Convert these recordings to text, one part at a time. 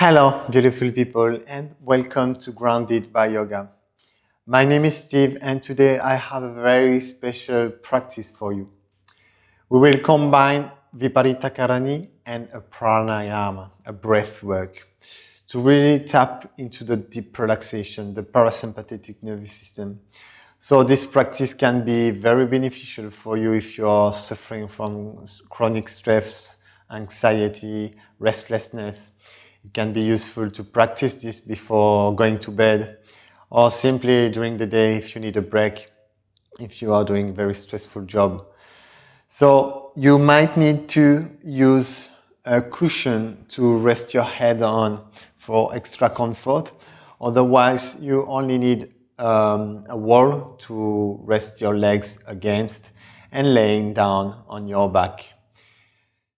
Hello, beautiful people, and welcome to Grounded by Yoga. My name is Steve, and today I have a very special practice for you. We will combine Viparita Karani and a pranayama, a breath work, to really tap into the deep relaxation, the parasympathetic nervous system. So this practice can be very beneficial for you if you're suffering from chronic stress, anxiety, restlessness. It can be useful to practice this before going to bed or simply during the day if you need a break, if you are doing a very stressful job. So you might need to use a cushion to rest your head on for extra comfort. Otherwise, you only need a wall to rest your legs against and laying down on your back.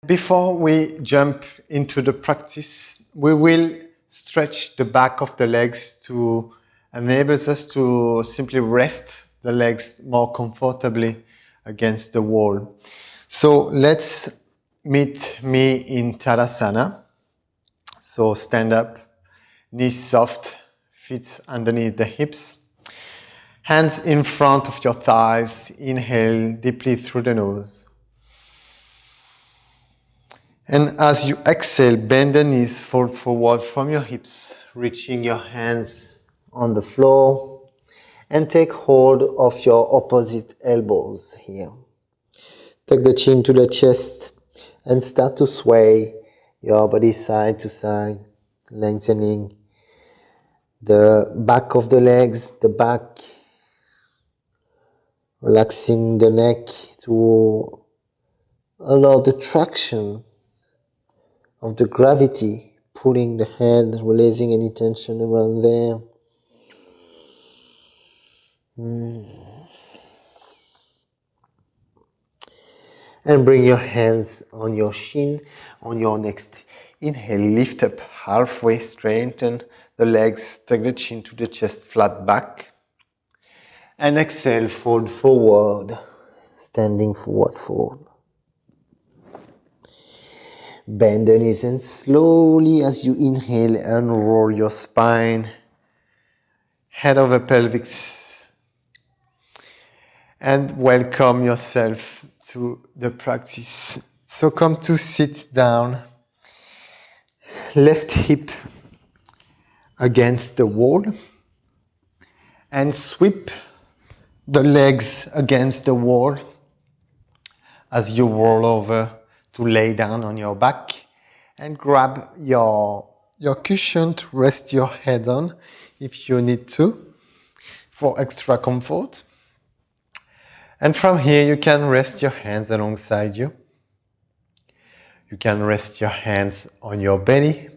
Before we jump into the practice, we will stretch the back of the legs to enable us to simply rest the legs more comfortably against the wall. So let's meet me in Tadasana. So stand up, knees soft, feet underneath the hips, hands in front of your thighs. Inhale deeply through the nose. And as you exhale, bend the knees, fold forward from your hips, reaching your hands on the floor, and take hold of your opposite elbows here. Take the chin to the chest and start to sway your body side to side, lengthening the back of the legs, the back, relaxing the neck to allow the traction of the gravity, pulling the head, releasing any tension around there. And bring your hands on your shin. On your next inhale, lift up halfway, straighten the legs, take the chin to the chest, flat back. And exhale, fold forward, standing forward fold. Bend the knees and slowly as you inhale, unroll your spine, head over pelvis, and welcome yourself to the practice. So come to sit down, left hip against the wall, and sweep the legs against the wall as you roll over to lay down on your back, and grab your cushion to rest your head on if you need to for extra comfort. And from here you can rest your hands alongside you. You can rest your hands on your belly,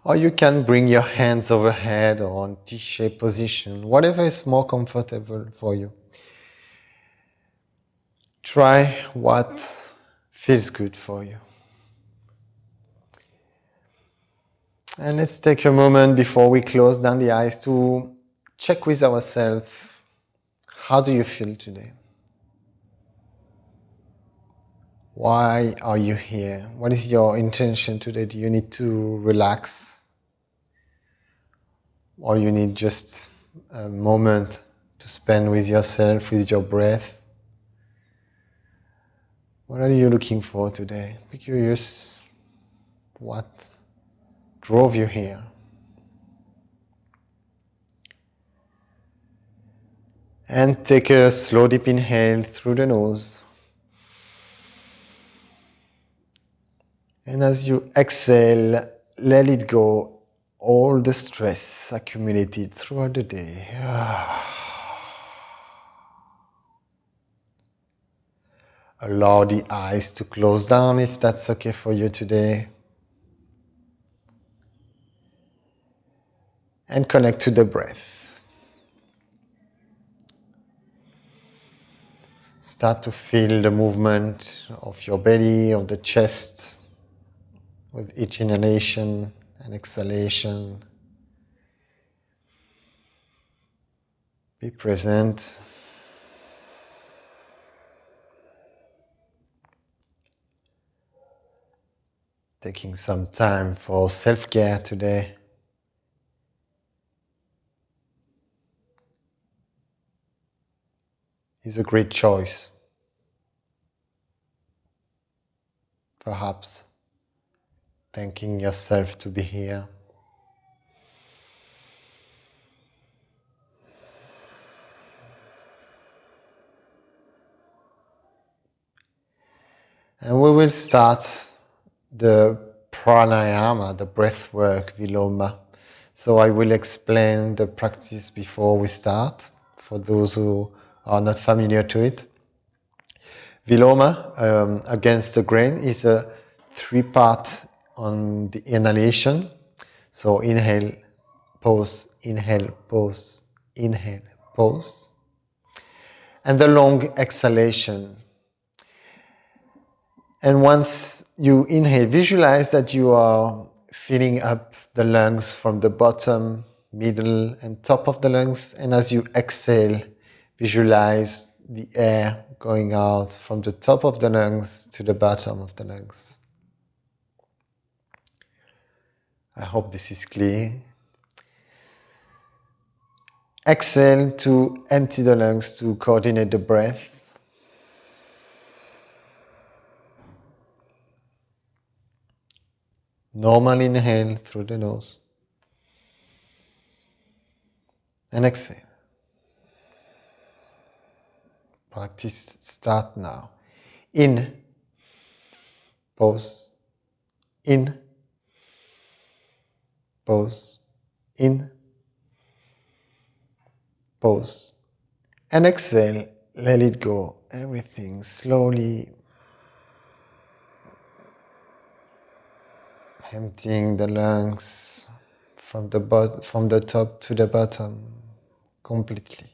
or you can bring your hands overhead or on T-shaped position, whatever is more comfortable for you. Try what feels good for you. And let's take a moment before we close down the eyes to check with ourselves. How do you feel today? Why are you here? What is your intention today? Do you need to relax? Or you need just a moment to spend with yourself, with your breath? What are you looking for today? Be curious what drove you here. And take a slow deep inhale through the nose. And as you exhale, let it go, all the stress accumulated throughout the day. Allow the eyes to close down if that's okay for you today. And connect to the breath. Start to feel the movement of your belly, of the chest, with each inhalation and exhalation. Be present. taking some time for self-care today. Is a great choice. Perhaps thanking yourself to be here. And we will start the pranayama, the breathwork, viloma. So I will explain the practice before we start, for those who are not familiar to it. Viloma, against the grain, is a three-part on the inhalation. So inhale, pause, inhale, pause, inhale, pause. And the long exhalation. And once you inhale, visualize that you are filling up the lungs from the bottom, middle, and top of the lungs. And as you exhale, visualize the air going out from the top of the lungs to the bottom of the lungs. I hope this is clear. Exhale to empty the lungs to coordinate the breath. Normal inhale through the nose. And exhale. Practice start now. In, pause, in, pause, in, pause. And exhale, let it go. Everything slowly emptying the lungs from the top to the bottom completely.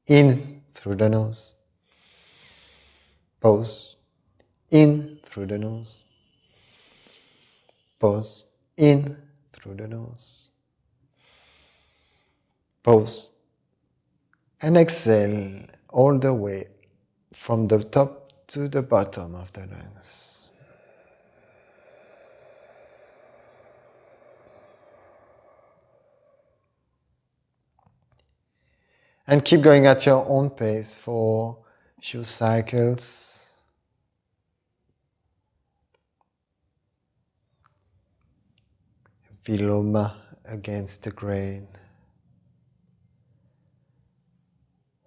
In through the nose. Pause. In through the nose. Pause. In through the nose. Pause. And exhale all the way from the top to the bottom of the lungs. And keep going at your own pace for a few cycles. Viloma against the grain.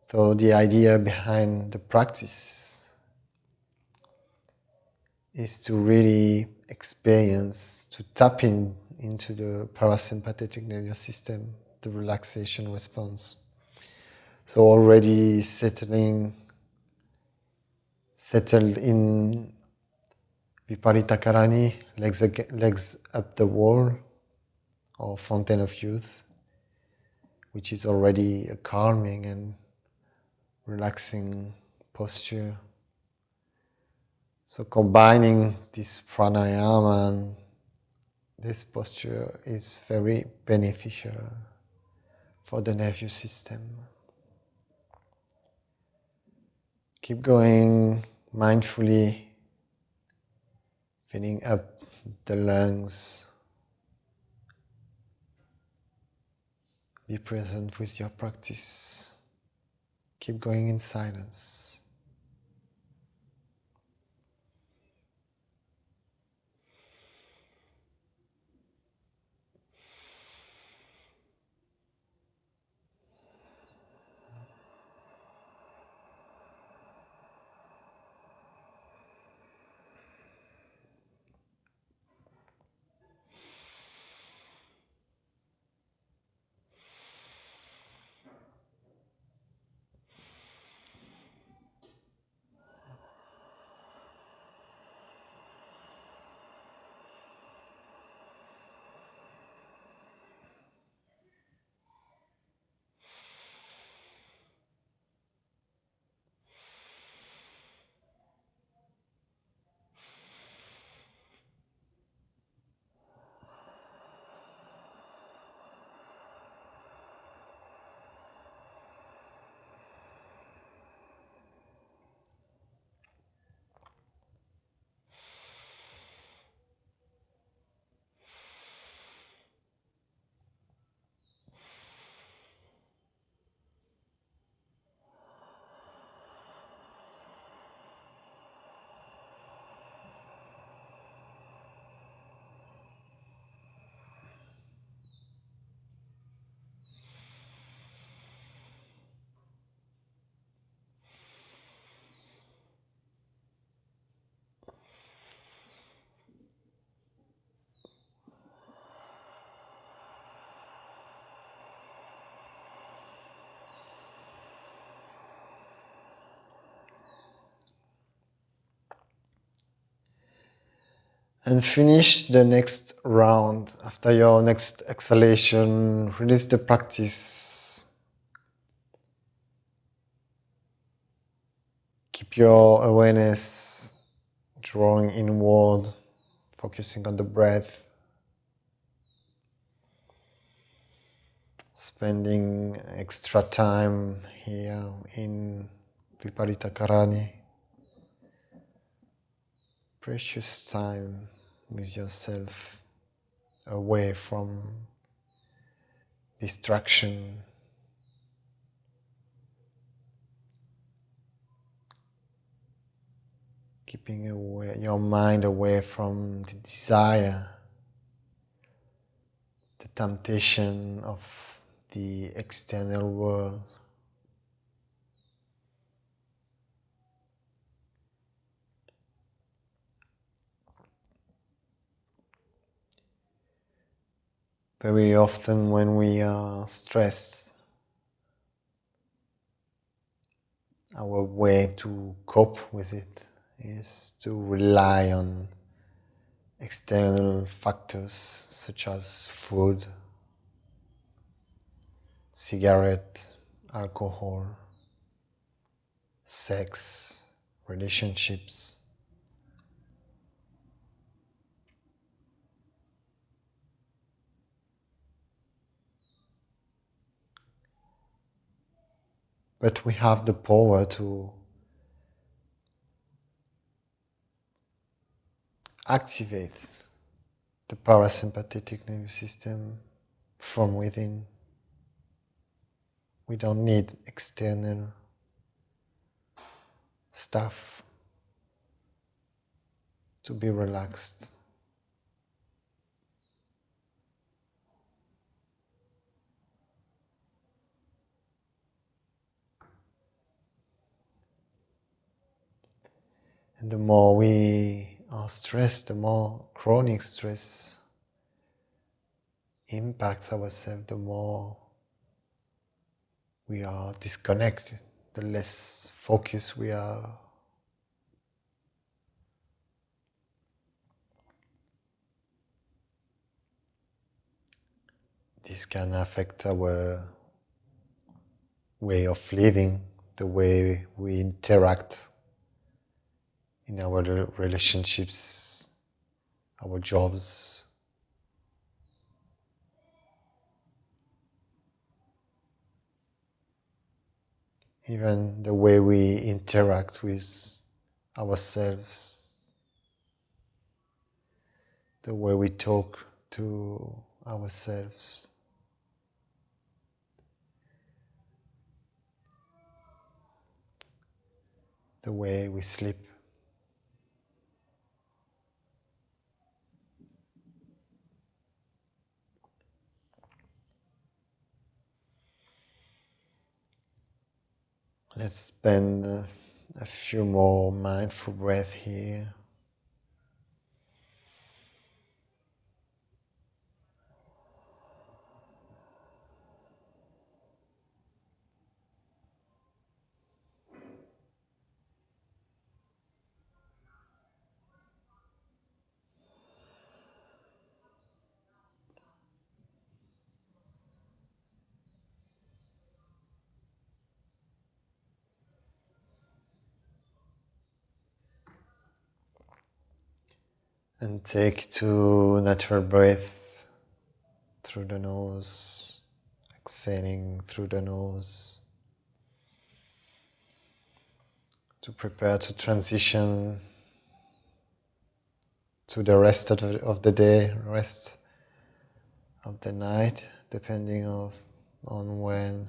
So the idea behind the practice is to really experience, to tap into the parasympathetic nervous system, the relaxation response. So already settled in Viparita Karani, legs up the wall, or fountain of youth, which is already a calming and relaxing posture. So combining this pranayama and this posture is very beneficial for the nervous system. Keep going mindfully, filling up the lungs. Be present with your practice. Keep going in silence. And finish the next round. After your next exhalation, release the practice. Keep your awareness drawing inward, focusing on the breath. Spending extra time here in Viparita Karani. Precious time with yourself, away from distraction. Keeping away, your mind away from the desire, the temptation of the external world. Very often when we are stressed, our way to cope with it is to rely on external factors such as food, cigarette, alcohol, sex, relationships. But we have the power to activate the parasympathetic nervous system from within. We don't need external stuff to be relaxed. And the more we are stressed, the more chronic stress impacts ourselves, the more we are disconnected, the less focused we are. This can affect our way of living, the way we interact in our relationships, our jobs. Even the way we interact with ourselves, the way we talk to ourselves. The way we sleep. Let's spend a few more mindful breaths here. And take 2 natural breaths through the nose, exhaling through the nose, to prepare to transition to the rest of the day, rest of the night, depending on when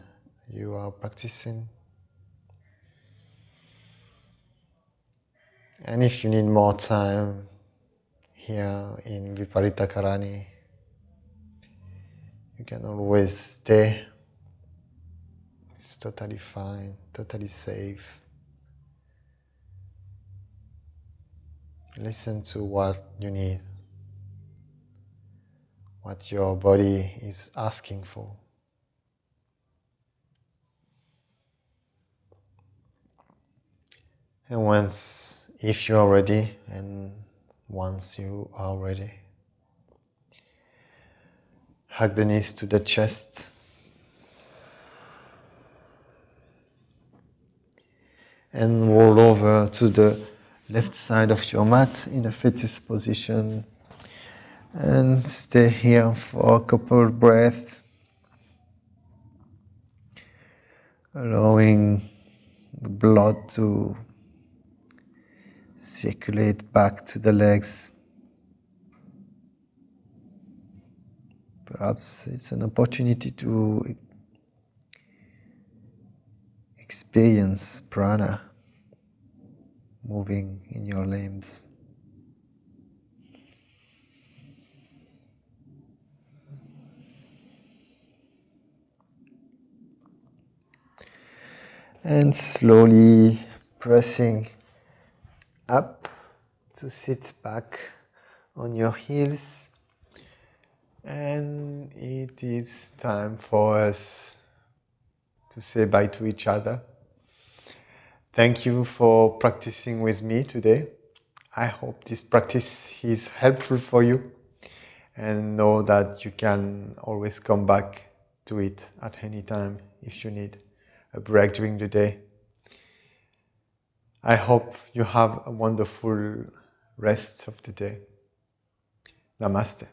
you are practicing. And if you need more time here in Viparita Karani, you can always stay. It's totally fine, totally safe. Listen to what you need, what your body is asking for. And if you are ready and once you are ready. Hug the knees to the chest. And roll over to the left side of your mat in a fetus position. And stay here for a couple of breaths. Allowing the blood to circulate back to the legs. Perhaps it's an opportunity to experience prana moving in your limbs. And slowly pressing up to sit back on your heels. And it is time for us to say bye to each other. Thank you for practicing with me today. I hope this practice is helpful for you, and know that you can always come back to it at any time if you need a break during the day. I hope you have a wonderful rest of the day. Namaste.